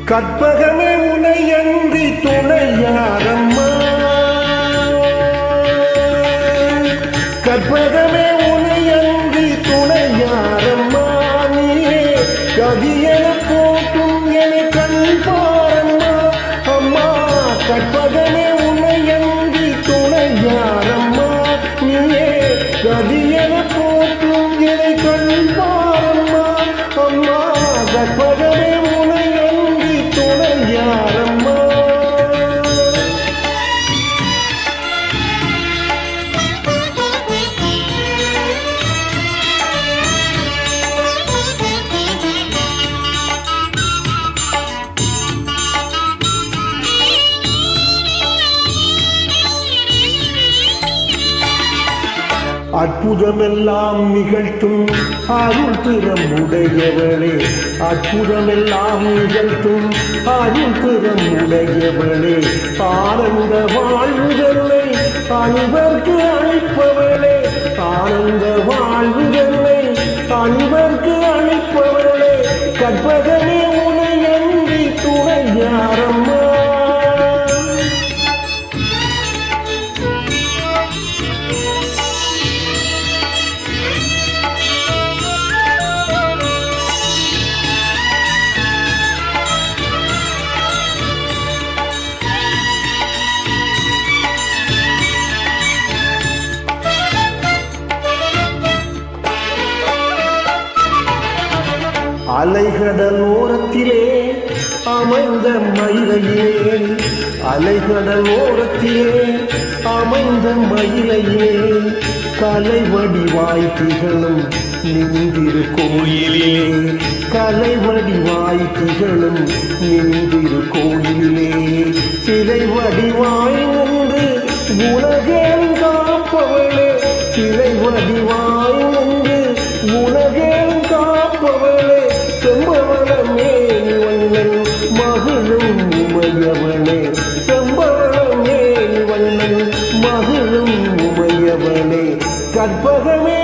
கற்பகமே உனையன்றி துணையாரம்மா, கற்பகமே உனையன்றி துணையாரம்மா, நீயே கதியென போட்டும் என கண் பாரம்மா அம்மா. கற்பகமே உனையன்றி துணையாரம்மா, நீயே கதியென போட்டும் என கண் பாரம்மா அம்மா. கற்பகமே யாரம்மா, அற்புதமெல்லாம் நிகழ்த்தும் அருள் திறம் உடையவளே, அற்புதமெல்லாம் நிகழ்த்தும் அருள் திறம் உடையவளே, ஆனந்த வாழ்வுதலை அன்பர்க்கு அளிப்பவளே, ஆனந்த வாழ்வுதலை அன்பர்க்கு அளிப்பவளே, கற்பகமே உனையன்றி துணையாரம்மா. அலைகடல் ஓரத்திலே அமைந்த மயிலையே, அலைகடல் ஓரத்திலே அமைந்த மயிலையே, கலை வடிவாய் திகழும் நின்றிரு கோயிலே, கலை வடிவாய் திகழும் நின்றிரு கோயிலே, சிலை வடிவாய் நின்று உலகேல் காப்பவளே, சிலை வடிவாய் நின்று உலகேல் காப்பவளே, செம்பவளமே வண்ணன் மகிழும் உமையவனே, செம்பவளமே வண்ணன் மகிழும் உமையவனே, கற்பகமே